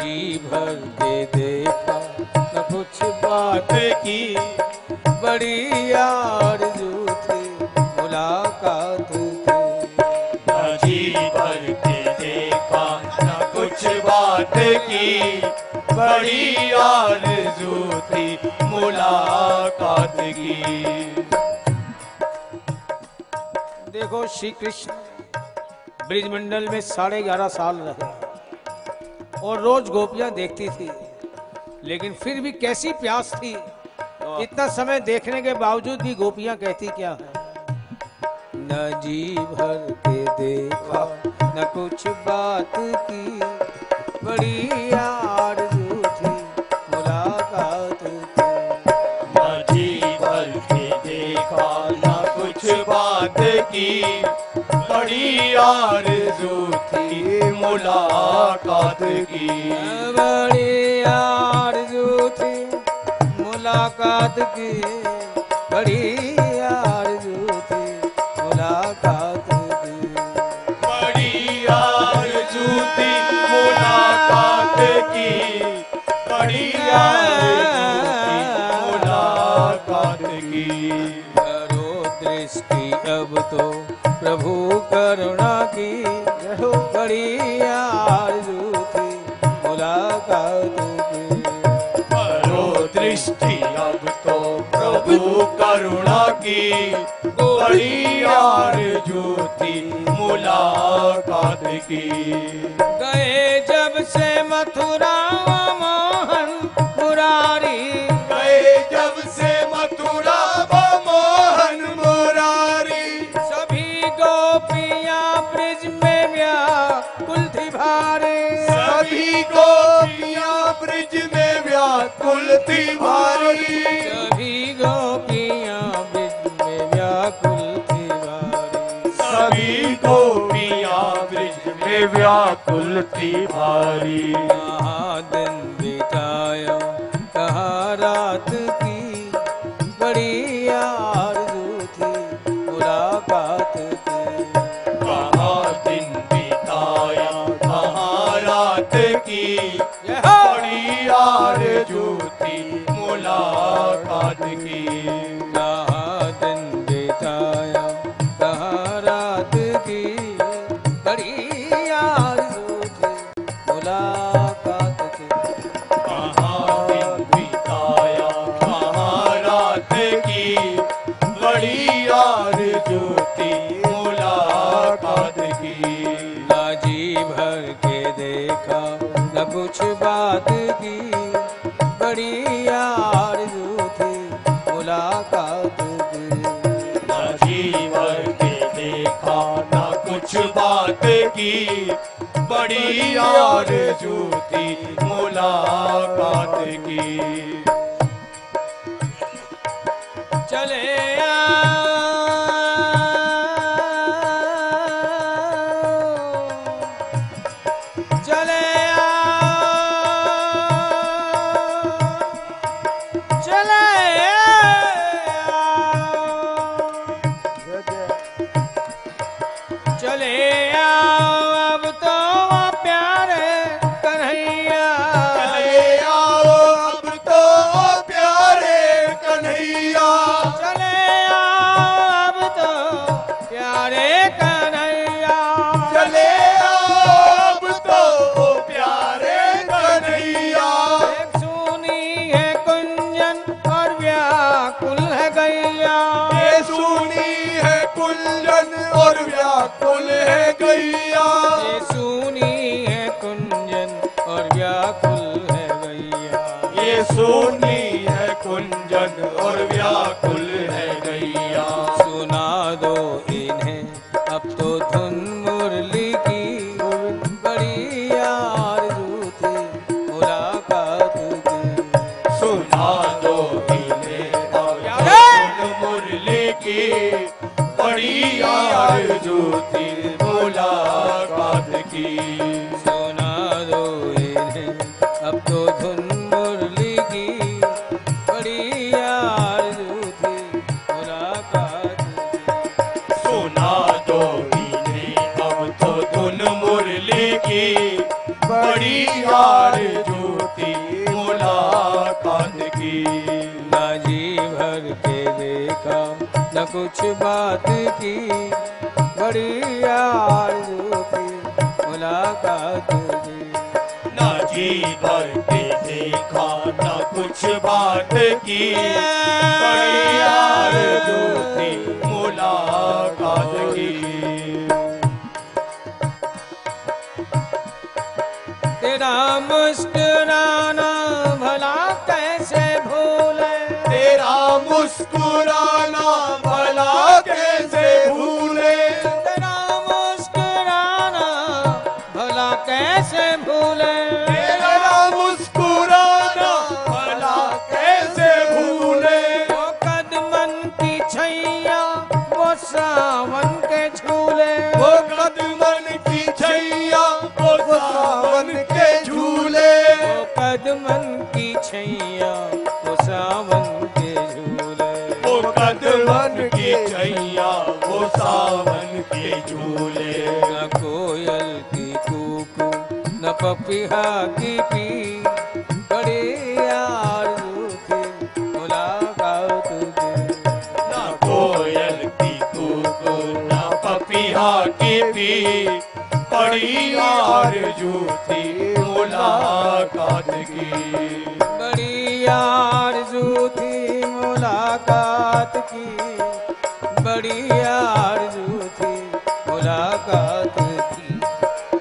जी भर के देखा न कुछ बात की, बड़ी आरज़ू थी मुलाकात की। जी भर के देखा न कुछ बात की, बड़ी आरज़ू थी मुलाकात की। देखो श्री कृष्ण ब्रिजमंडल में 11.5 साल रहे और रोज गोपियां देखती थी, लेकिन फिर भी कैसी प्यास थी। इतना समय देखने के बावजूद भी गोपियां कहती क्या है, न जी भर के देखा न कुछ बात की, बड़ी आरज़ू थी मुलाकात की। न जी भर के देखा न कुछ बात की, बड़ी आरज़ू थी मुलाकात की। बड़ी आरज़ू थी मुलाकात की, बड़ी आरज़ू थी मुलाकात की। बड़ी आरज़ू थी मुलाकात की, बड़ी आरज़ू थी मुलाकात की। करो दृष्टि अब तो प्रभु करुणा की, बड़ी आरज़ू थी मुलाकात की। करो दृष्टि अब तो प्रभु करुणा की, बड़ी आरज़ू थी मुलाकात की। गए जब से मथुरा मोहन मुरारी, गए जब से मथुरा मोहन मुरारी, सभी गोपियां ब्रिज में व्याकुल थी भारी। सभी गोपियां ब्रिज में व्याकुल थी भारी। सभी गोपियां ब्रिज में व्याकुल थी भारी। सभी गोपियां ब्रिज में व्याकुल थी भारी। कहाँ दिन बिताया कहाँ रात की, बड़ी आरज़ू थी मुलाकात की। कहाँ दिन बिताया कहाँ रात की, बड़ी आरज़ू थी मुलाकात की। कहाँ दिन बिताया कहाँ रात की, बड़ी आरज़ू थी मुलाकात की। कहाँ दिन बिताया कहाँ रात की, बड़ी आरज़ू थी मुलाकात की। ना जी भर के देखा न कुछ बात की, बड़ी आरज़ू थी मुलाकात की। न जी भर के देखा न कुछ बात की, बड़ी आरज़ू थी मुलाकात की। चले चले चले चले अब तो प्यारे कन्हैया। चले आओ अब तो प्यारे कन्हैया। चले अब तो प्यारे कन्हैया। चले आओ अब तो प्यारे कन्हैया। एक सुनी है कुंजन और व्याकुल है गैया। ये सुनी है कुंजन और व्याकुल है गैया। ये सुनी है कुंजन और व्याकुल है गैया। ये सुनी है कुंजन और व्याकुल है गैया। सुना दो इन्हें अब तो धुन मुरली की, बड़ी आरज़ू थी मुलाकात की। सुना दो इन्हें अब प्यारे! मुरली की, बड़ी आरज़ू थी मुलाकात की। सुना दो इन्हें अब तो धुन मुरली की, बड़ी आरज़ू थी मुलाकात की। सुना दो इन्हें अब तो धुन मुरली की, बड़ी आरज़ू थी मुलाकात की। ना जी भर के देखा न कुछ बात की, बड़ी आरज़ू थी मुलाकात की। ना जी भर के देखा ना कुछ बात की, बड़ी आरज़ू थी मुलाकात की। तेरा मुस्कुराना भला कैसे भूले, तेरा मुस्कुराना भला कैसे भूले, तेरा मुस्कुराना भला कैसे भूले। तेरा मुस्कुराना भला कैसे भूले। वो कदमन की छैया वो सावन के झूले, वो कदमन की छैया वो सावन के झूले, वो कदमन की छैया वो सावन के झूले। वो कदमन की छैया वो सावन के झूले। न कोयल की कूकू न पपीहा की पी, बड़ी आरज़ू थी मुलाकात की। ना कोयल की कूकू ना पपीहा की पी, बड़ी आरज़ू थी मुलाकात की। बड़ी आरज़ू थी मुलाकात की, बड़ी आरज़ू थी मुलाकात की।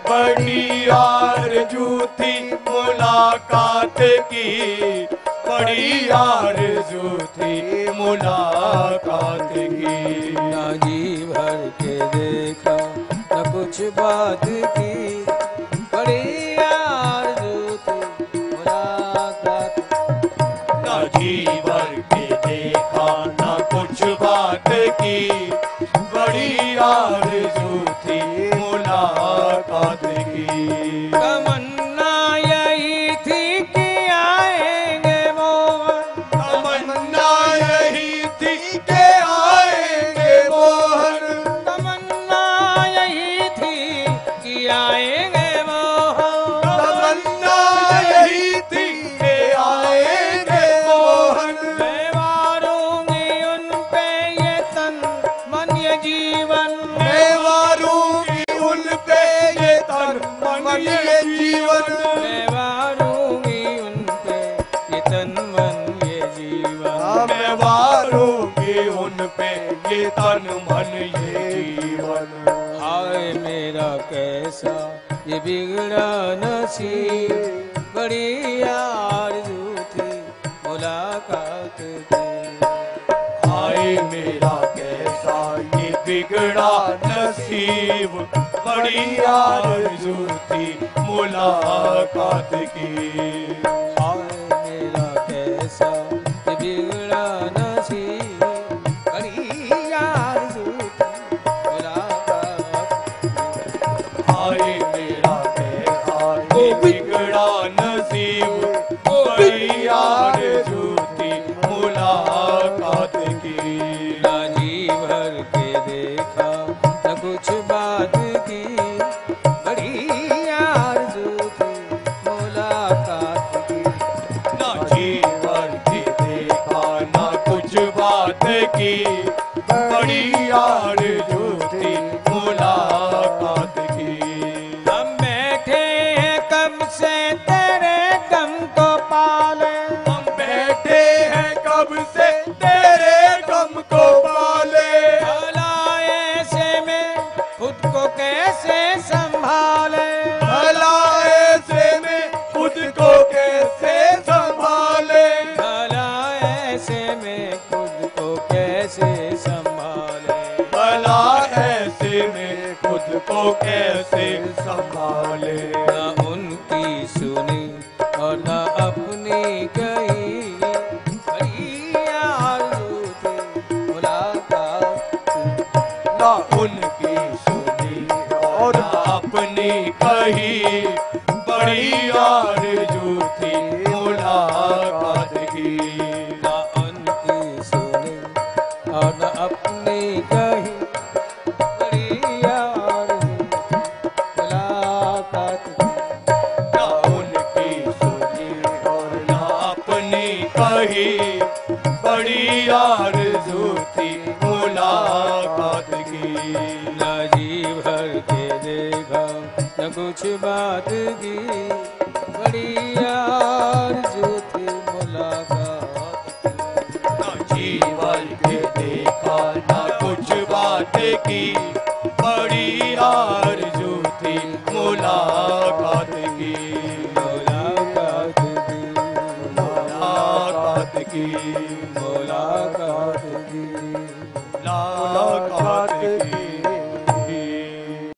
बड़ी आरज़ू थी मुलाकात की, बड़ी आरज़ू थी मुलाकात की। ना जी भर के देखा न कुछ बात की, बड़ी आरज़ू थी मुलाकात की। ना जी भर के देखा ना कुछ बात की, बड़ी आरज़ू थी मुलाकात की। तमन्ना यही थी कि आएंगे मोहन, तमन्ना यही थी कि आएंगे मोहन, तमन्ना यही थी कि आएंगे मोहन। तमन्ना यही थी कि आएंगे मोहन। मैं वारूंगी उन पे ये तन मन ये जीवन, मैं वारूंगी उन पे ये तन मन ये जीवन, मैं वारूंगी उन पे ये तन मन ये जीवन। मैं वारूंगी उन पे ये तन मन ये जीवन। हाय मेरा कैसा ये बिगड़ा नसीब, बड़ी आरज़ू थी मुलाकात की। हाय मेरा कैसा ये बिगड़ा नसीब, बड़ी आरज़ू थी मुलाकात की। हाय मेरा कैसा ये बिगड़ा नसीब, बड़ी आरज़ू थी मुलाकात की। हाय मेरा कैसा ये बिगड़ा नसीब, बड़ी आरज़ू थी मुलाकात की। ना जी भर के देखा न कुछ बात की, बड़ी आरज़ू थी मुलाकात की। ना जीवन की देखा ना कुछ बात की, बड़ी आरज़ू थी मुलाकात की। हम बैठे हैं कब से तेरे गम को पाले, हम बैठे हैं कब से तेरे गम को पाले, भला ऐसे में खुद को कैसे संभाले, भला ऐसे में खुद को कैसे संभाले, भला ऐसे में खुद को कैसे संभाले। भला ऐसे में खुद को कैसे संभाले। ना उनकी सुनी और ना अपनी गई, बड़ी आरज़ू थी मुलाकात की। ना उनकी सुनी और ना अपनी कही, बड़ी आरज़ू थी मुलाकात की। ना उनकी सुनी और ना अपनी कही, बड़ी आरज़ू थी मुलाकात की। ना उनकी कही, बड़ी आरज़ू थी मुलाकात की। न जी भर के देखा न कुछ बात की, बड़ी आरज़ू थी मुलाकात की। जीवन के देखा ना कुछ बात की, बड़ी आरज़ू थी मुलाकात की। मुलाकात की, मुलाकात की।